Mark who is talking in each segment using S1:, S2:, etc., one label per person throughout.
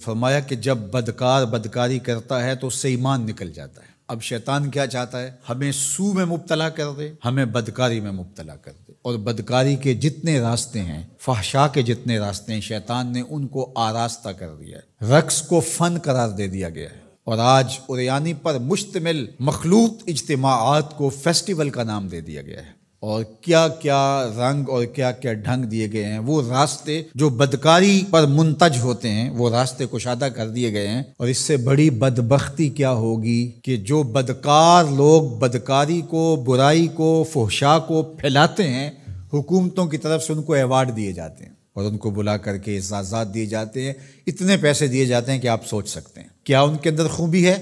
S1: فرمایا کہ جب بدکار بدکاری کرتا ہے تو اس سے ایمان نکل جاتا ہے۔ اب شیطان کیا چاہتا ہے؟ ہمیں سو میں مبتلا کر دے، ہمیں بدکاری میں مبتلا کر دے، اور بدکاری کے جتنے راستے ہیں، فحشا کے جتنے راستے ہیں، شیطان نے ان کو آراستہ کر دیا ہے، رقص کو فن قرار دے دیا گیا ہے، اور آج اوریانی پر مشتمل مخلوط اجتماعات کو فیسٹیول کا نام دے دیا گیا ہے، اور کیا کیا رنگ اور کیا کیا ڈھنگ دیے گئے ہیں۔ وہ راستے جو بدکاری پر منتج ہوتے ہیں وہ راستے کشادہ کر دیے گئے ہیں، اور اس سے بڑی بدبختی کیا ہوگی کہ جو بدکار لوگ بدکاری کو، برائی کو، فحشا کو پھیلاتے ہیں، حکومتوں کی طرف سے ان کو ایوارڈ دیے جاتے ہیں اور ان کو بلا کر کے اعزازات دیے جاتے ہیں، اتنے پیسے دیے جاتے ہیں کہ آپ سوچ سکتے ہیں کیا ان کے اندر خوبی ہے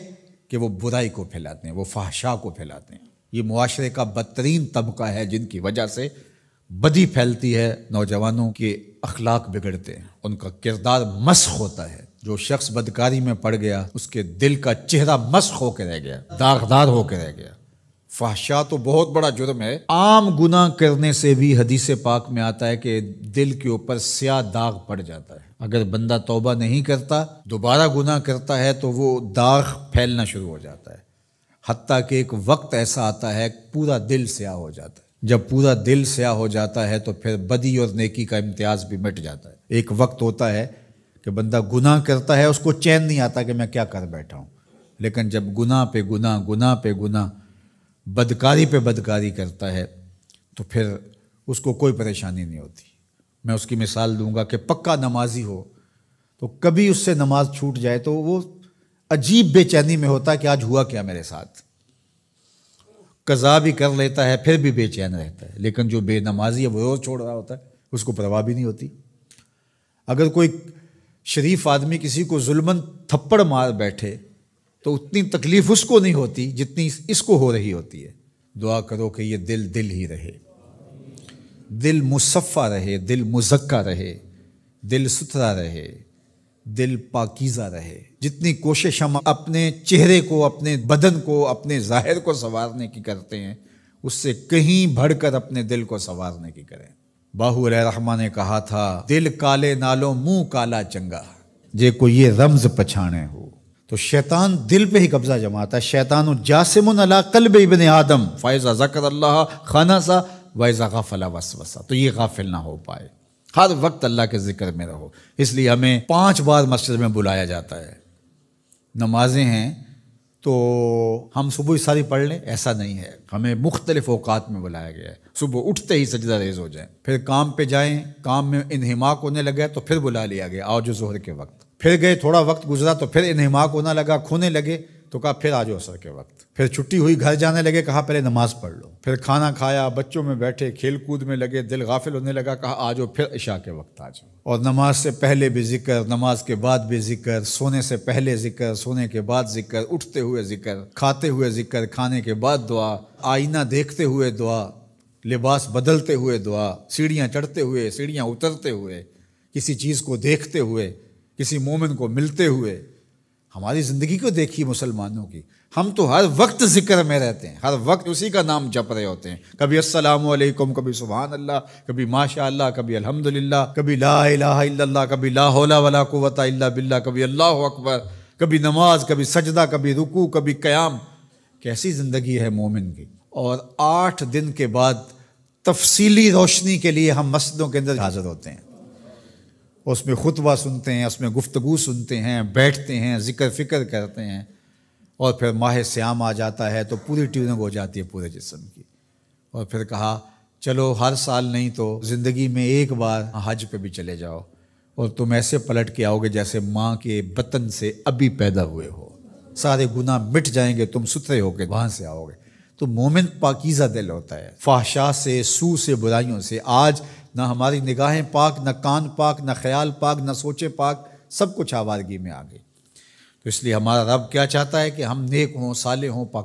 S1: کہ وہ برائی کو پھیلاتے ہیں، وہ فحشا کو پھیلاتے ہیں۔ یہ معاشرے کا بدترین طبقہ ہے جن کی وجہ سے بدی پھیلتی ہے، نوجوانوں کے اخلاق بگڑتے ہیں، ان کا کردار مسخ ہوتا ہے۔ جو شخص بدکاری میں پڑ گیا اس کے دل کا چہرہ مسخ ہو کے رہ گیا، داغدار ہو کے رہ گیا۔ فحشا تو بہت بڑا جرم ہے، عام گناہ کرنے سے بھی حدیث پاک میں آتا ہے کہ دل کے اوپر سیاہ داغ پڑ جاتا ہے۔ اگر بندہ توبہ نہیں کرتا، دوبارہ گناہ کرتا ہے تو وہ داغ پھیلنا شروع ہو جاتا ہے، حتیٰ کہ ایک وقت ایسا آتا ہے پورا دل سیاہ ہو جاتا ہے۔ جب پورا دل سیاہ ہو جاتا ہے تو پھر بدی اور نیکی کا امتیاز بھی مٹ جاتا ہے۔ ایک وقت ہوتا ہے کہ بندہ گناہ کرتا ہے، اس کو چین نہیں آتا کہ میں کیا کر بیٹھا ہوں، لیکن جب گناہ پہ گناہ، گناہ پہ گناہ، بدکاری پہ بدکاری کرتا ہے تو پھر اس کو کوئی پریشانی نہیں ہوتی۔ میں اس کی مثال دوں گا کہ پکا نمازی ہو تو کبھی اس سے نماز چھوٹ جائے تو وہ عجیب بے چینی میں ہوتا ہے کہ آج ہوا کیا میرے ساتھ، قضا بھی کر لیتا ہے پھر بھی بے چین رہتا ہے۔ لیکن جو بے نمازی ہے وہ روز چھوڑ رہا ہوتا ہے، اس کو پرواہ بھی نہیں ہوتی۔ اگر کوئی شریف آدمی کسی کو ظلماً تھپڑ مار بیٹھے تو اتنی تکلیف اس کو نہیں ہوتی جتنی اس کو ہو رہی ہوتی ہے۔ دعا کرو کہ یہ دل دل ہی رہے، دل مصفہ رہے، دل مزکہ رہے، دل ستھرا رہے، دل پاکیزہ رہے۔ جتنی کوشش ہم اپنے چہرے کو، اپنے بدن کو، اپنے ظاہر کو سنوارنے کی کرتے ہیں، اس سے کہیں بڑھ کر اپنے دل کو سنوارنے کی کریں۔ باہو علیہ الرحمہ نے کہا تھا، دل کالے نالو منہ کالا چنگا، جے کو یہ رمز پچھانے ہو۔ تو شیطان دل پہ ہی قبضہ جماتا ہے۔ شیطان جاسم علی قلب ابن آدم فاذا ذکر اللہ خنسا واذا غفل وسوسہ، تو یہ غافل نہ ہو پائے، ہر وقت اللہ کے ذکر میں رہو۔ اس لیے ہمیں 5 بار مسجد میں بلایا جاتا ہے۔ نمازیں ہیں تو ہم صبح ساری پڑھ لیں، ایسا نہیں ہے، ہمیں مختلف اوقات میں بلایا گیا ہے۔ صبح اٹھتے ہی سجدہ ریز ہو جائیں، پھر کام پہ جائیں، کام میں انہماک ہونے لگے تو پھر بلا لیا گیا، آؤ جو ظہر کے وقت، پھر گئے تھوڑا وقت گزرا تو پھر انہماک ہونا لگا، کھونے لگے تو کہا پھر آجو عصر کے وقت، پھر چھٹی ہوئی گھر جانے لگے، کہا پہلے نماز پڑھ لو، پھر کھانا کھایا، بچوں میں بیٹھے کھیل کود میں لگے، دل غافل ہونے لگا، کہا آجو پھر عشاء کے وقت آجو۔ اور نماز سے پہلے بھی ذکر، نماز کے بعد بھی ذکر، سونے سے پہلے ذکر، سونے کے بعد ذکر، اٹھتے ہوئے ذکر، کھاتے ہوئے ذکر، کھانے کے بعد دعا، آئینہ دیکھتے ہوئے دعا، لباس بدلتے ہوئے دعا، سیڑھیاں چڑھتے ہوئے، سیڑھیاں اترتے ہوئے، کسی چیز کو دیکھتے ہوئے، کسی مومن کو ملتے ہوئے۔ ہماری زندگی کو دیکھیے مسلمانوں کی، ہم تو ہر وقت ذکر میں رہتے ہیں، ہر وقت اسی کا نام جپ رہے ہوتے ہیں، کبھی السلام علیکم، کبھی سبحان اللہ، کبھی ماشاء اللہ، کبھی الحمدللہ، کبھی لا الہ الا اللہ، کبھی لا حول ولا قوت الا باللہ، کبھی اللہ اکبر، کبھی نماز، کبھی سجدہ، کبھی رکوع، کبھی قیام۔ کیسی زندگی ہے مومن کی۔ اور 8 دن کے بعد تفصیلی روشنی کے لیے ہم مسجدوں کے اندر حاضر ہوتے ہیں، اس میں خطبہ سنتے ہیں، اس میں گفتگو سنتے ہیں، بیٹھتے ہیں، ذکر فکر کرتے ہیں، اور پھر ماہ سیام آ جاتا ہے تو پوری ٹیوننگ ہو جاتی ہے پورے جسم کی۔ اور پھر کہا چلو ہر سال نہیں تو زندگی میں ایک بار حج پہ بھی چلے جاؤ، اور تم ایسے پلٹ کے آؤ گے جیسے ماں کے بطن سے ابھی پیدا ہوئے ہو، سارے گناہ مٹ جائیں گے، تم ستھرے ہو کے وہاں سے آؤ گے۔ تو مومن پاکیزہ دل ہوتا ہے، فحشا سے، سو سے، برائیوں سے۔ آج نہ ہماری نگاہیں پاک، نہ کان پاک، نہ خیال پاک، نہ سوچے پاک، سب کچھ آوارگی میں آ گئی۔ تو اس لیے ہمارا رب کیا چاہتا ہے کہ ہم نیک ہوں، صالح ہوں، پاک